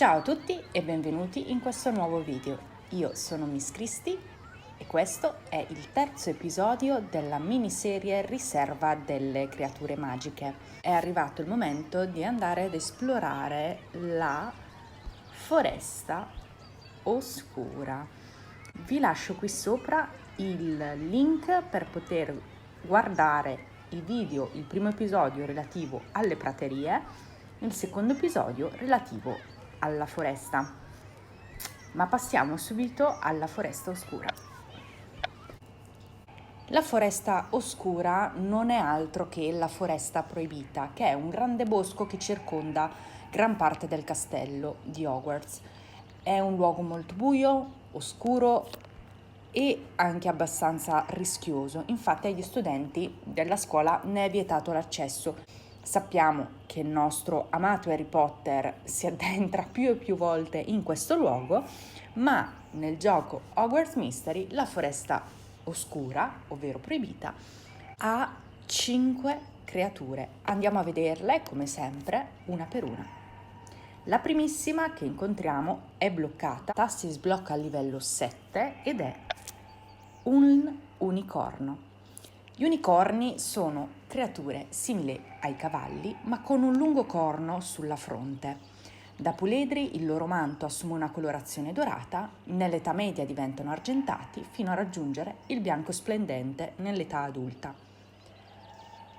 Ciao a tutti e benvenuti in questo nuovo video. Io sono Miss Christy e questo è il terzo episodio della miniserie Riserva delle creature magiche. È arrivato il momento di andare ad esplorare la foresta oscura. Vi lascio qui sopra il link per poter guardare il video, il primo episodio relativo alle praterie, il secondo episodio relativo alla foresta. Ma passiamo subito alla foresta oscura. La foresta oscura non è altro che la foresta proibita, che è un grande bosco che circonda gran parte del castello di Hogwarts. È un luogo molto buio, oscuro e anche abbastanza rischioso. Infatti agli studenti della scuola ne è vietato l'accesso. Sappiamo che il nostro amato Harry Potter si addentra più e più volte in questo luogo, ma nel gioco Hogwarts Mystery la foresta oscura, ovvero proibita, ha 5 creature. Andiamo a vederle, come sempre, una per una. La primissima che incontriamo è bloccata, si sblocca a livello 7 ed è un unicorno. Gli unicorni sono creature simili ai cavalli, ma con un lungo corno sulla fronte. Da puledri il loro manto assume una colorazione dorata, nell'età media diventano argentati fino a raggiungere il bianco splendente nell'età adulta.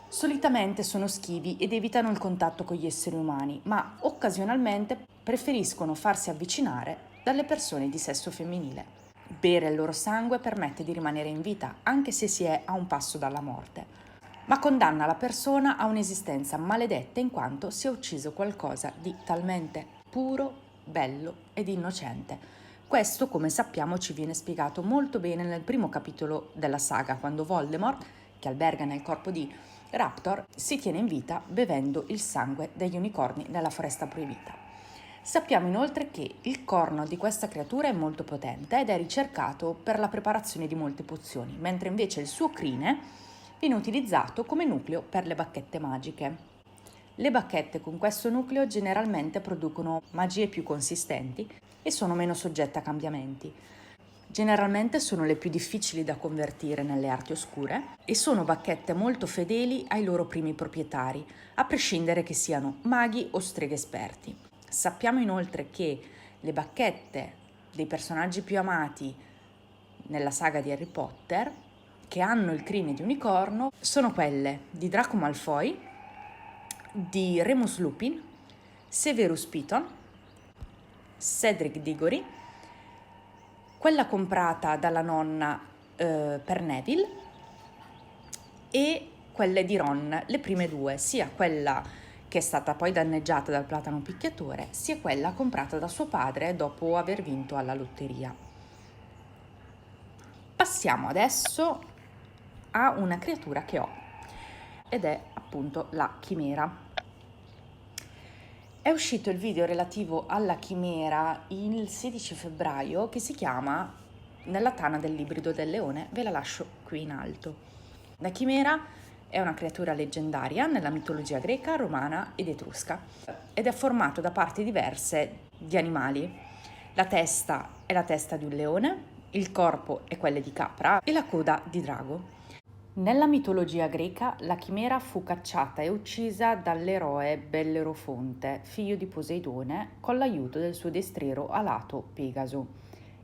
Solitamente sono schivi ed evitano il contatto con gli esseri umani, ma occasionalmente preferiscono farsi avvicinare dalle persone di sesso femminile. Bere il loro sangue permette di rimanere in vita, anche se si è a un passo dalla morte, ma condanna la persona a un'esistenza maledetta in quanto si è ucciso qualcosa di talmente puro, bello ed innocente. Questo, come sappiamo, ci viene spiegato molto bene nel primo capitolo della saga, quando Voldemort, che alberga nel corpo di Raptor, si tiene in vita bevendo il sangue degli unicorni nella foresta proibita. Sappiamo inoltre che il corno di questa creatura è molto potente ed è ricercato per la preparazione di molte pozioni, mentre invece il suo crine viene utilizzato come nucleo per le bacchette magiche. Le bacchette con questo nucleo generalmente producono magie più consistenti e sono meno soggette a cambiamenti. Generalmente sono le più difficili da convertire nelle arti oscure e sono bacchette molto fedeli ai loro primi proprietari, a prescindere che siano maghi o streghe esperti. Sappiamo inoltre che le bacchette dei personaggi più amati nella saga di Harry Potter, che hanno il crine di unicorno, sono quelle di Draco Malfoy, di Remus Lupin, Severus Piton, Cedric Diggory, quella comprata dalla nonna per Neville e quelle di Ron, le prime due, sia quella che è stata poi danneggiata dal platano picchiatore, sia quella comprata da suo padre dopo aver vinto alla lotteria. Passiamo adesso a una creatura che ho ed è appunto la chimera. È uscito il video relativo alla chimera il 16 febbraio che si chiama Nella tana dell'ibrido del leone, ve la lascio qui in alto. La chimera è una creatura leggendaria nella mitologia greca, romana ed etrusca ed è formato da parti diverse di animali. La testa è la testa di un leone, il corpo è quello di capra e la coda di drago. Nella mitologia greca la chimera fu cacciata e uccisa dall'eroe Bellerofonte, figlio di Poseidone, con l'aiuto del suo destriero alato Pegaso.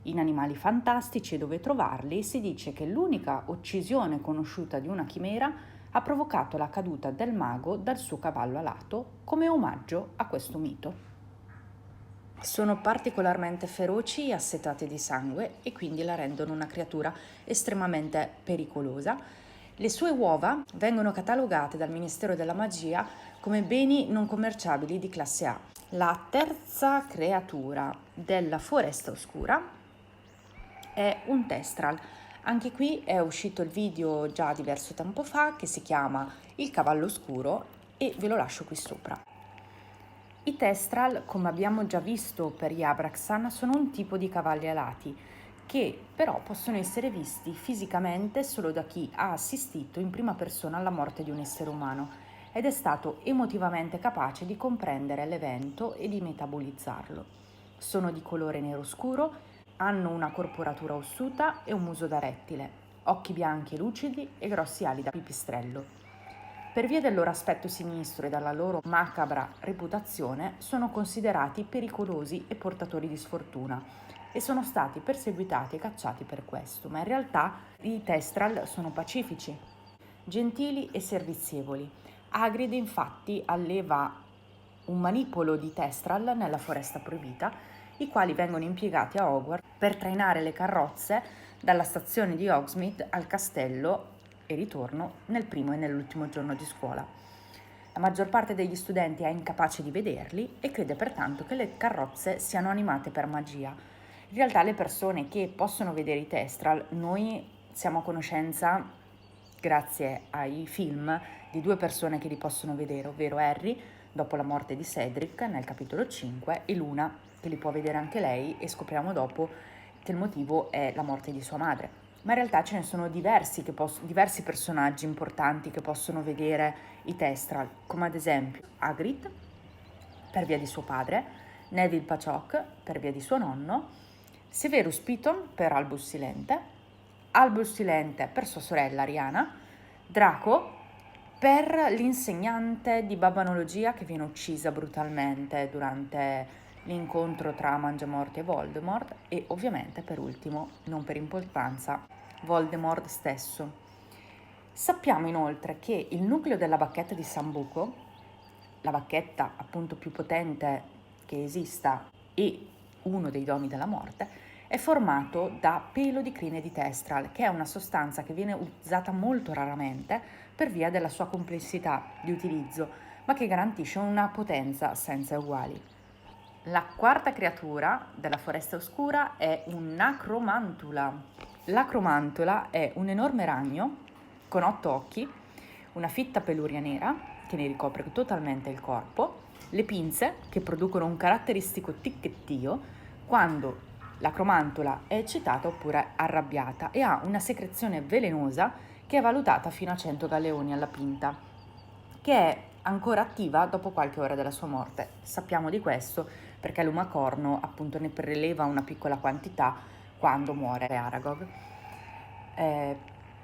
In Animali fantastici e dove trovarli si dice che l'unica uccisione conosciuta di una chimera ha provocato la caduta del mago dal suo cavallo alato come omaggio a questo mito. Sono particolarmente feroci e assetate di sangue e quindi la rendono una creatura estremamente pericolosa. Le sue uova vengono catalogate dal Ministero della Magia come beni non commerciabili di classe A. La terza creatura della foresta oscura è un Thestral. Anche qui è uscito il video già diverso tempo fa che si chiama Il cavallo oscuro e ve lo lascio qui sopra. I Thestral, come abbiamo già visto per gli Abraxan, sono un tipo di cavalli alati che però possono essere visti fisicamente solo da chi ha assistito in prima persona alla morte di un essere umano ed è stato emotivamente capace di comprendere l'evento e di metabolizzarlo. Sono di colore nero scuro, hanno una corporatura ossuta e un muso da rettile, occhi bianchi e lucidi e grossi ali da pipistrello. Per via del loro aspetto sinistro e dalla loro macabra reputazione, sono considerati pericolosi e portatori di sfortuna e sono stati perseguitati e cacciati per questo, ma in realtà i Thestral sono pacifici, gentili e servizievoli. Hagrid infatti alleva un manipolo di Thestral nella Foresta Proibita, i quali vengono impiegati a Hogwarts per trainare le carrozze dalla stazione di Hogsmeade al castello e ritorno nel primo e nell'ultimo giorno di scuola. La maggior parte degli studenti è incapace di vederli e crede pertanto che le carrozze siano animate per magia. In realtà le persone che possono vedere i Thestral, noi siamo a conoscenza, grazie ai film, di 2 persone che li possono vedere, ovvero Harry, dopo la morte di Cedric nel capitolo 5, e Luna, che li può vedere anche lei, e scopriamo dopo che il motivo è la morte di sua madre. Ma in realtà ce ne sono diversi personaggi importanti che possono vedere i Thestral, come ad esempio Hagrid, per via di suo padre, Neville Pachock, per via di suo nonno, Severus Piton per Albus Silente per sua sorella Ariana, Draco per l'insegnante di babbanologia che viene uccisa brutalmente durante l'incontro tra Mangiamorte e Voldemort, e ovviamente per ultimo, non per importanza, Voldemort stesso. Sappiamo inoltre che il nucleo della bacchetta di Sambuco, la bacchetta appunto più potente che esista e uno dei domi della morte, è formato da pelo di crine di Thestral, che è una sostanza che viene usata molto raramente per via della sua complessità di utilizzo, ma che garantisce una potenza senza uguali. La quarta creatura della Foresta Oscura è un Acromantula. L'acromantula è un enorme ragno con 8 occhi, una fitta peluria nera che ne ricopre totalmente il corpo, le pinze che producono un caratteristico ticchettio quando l'acromantula è eccitata oppure arrabbiata, e ha una secrezione velenosa che è valutata fino a 100 galeoni alla pinta, che è ancora attiva dopo qualche ora della sua morte. Sappiamo di questo perché Lumacorno appunto ne preleva una piccola quantità quando muore Aragog.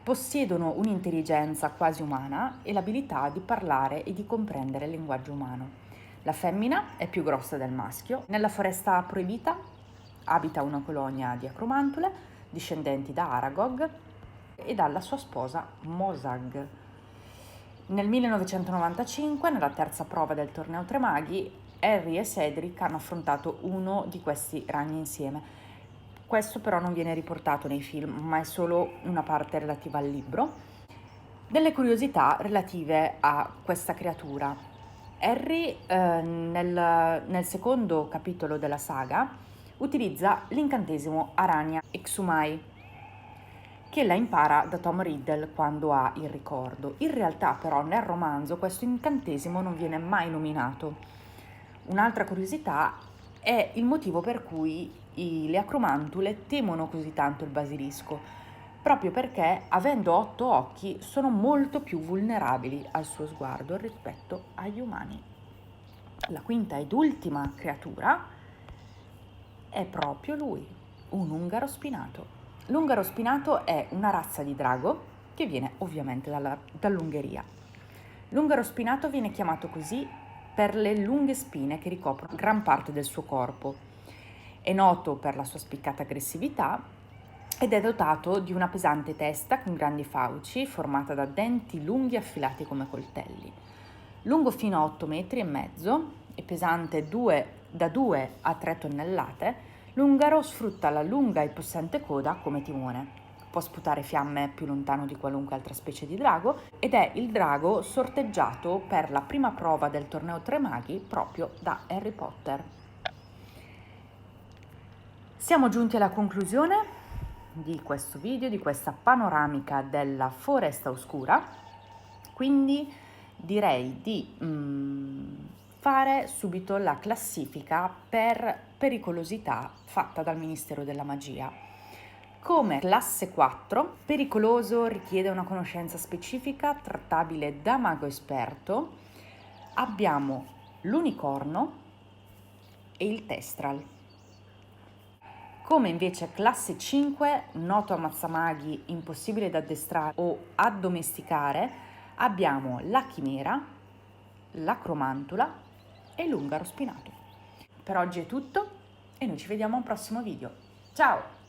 Possiedono un'intelligenza quasi umana e l'abilità di parlare e di comprendere il linguaggio umano. La femmina è più grossa del maschio. Nella Foresta Proibita abita una colonia di acromantule discendenti da Aragog e dalla sua sposa Mosag. Nel 1995, nella terza prova del torneo Tre Maghi, Harry e Cedric hanno affrontato uno di questi ragni insieme. Questo però non viene riportato nei film, ma è solo una parte relativa al libro. Delle curiosità relative a questa creatura. Harry nel secondo capitolo della saga utilizza l'incantesimo Arania Exumai, che la impara da Tom Riddle quando ha il ricordo. In realtà però nel romanzo questo incantesimo non viene mai nominato. Un'altra curiosità è il motivo per cui le acromantule temono così tanto il basilisco, proprio perché avendo 8 occhi sono molto più vulnerabili al suo sguardo rispetto agli umani. La quinta ed ultima creatura è proprio lui, un ungaro spinato. L'ungaro spinato è una razza di drago che viene ovviamente dall'Ungheria. L'ungaro spinato viene chiamato così per le lunghe spine che ricoprono gran parte del suo corpo. È noto per la sua spiccata aggressività ed è dotato di una pesante testa con grandi fauci formata da denti lunghi affilati come coltelli. Lungo fino a 8 metri e mezzo e pesante da 2 a 3 tonnellate, l'ungaro sfrutta la lunga e possente coda come timone. Può sputare fiamme più lontano di qualunque altra specie di drago ed è il drago sorteggiato per la prima prova del torneo Tre Maghi proprio da Harry Potter. Siamo giunti alla conclusione di questo video, di questa panoramica della Foresta Oscura, quindi direi di fare subito la classifica per pericolosità fatta dal Ministero della Magia. Come classe 4, pericoloso, richiede una conoscenza specifica, trattabile da mago esperto, abbiamo l'unicorno e il Thestral. Come invece classe 5, noto ammazzamaghi, impossibile da addestrare o addomesticare, abbiamo la chimera, la cromantula e l'ungaro spinato. Per oggi è tutto e noi ci vediamo a un prossimo video. Ciao!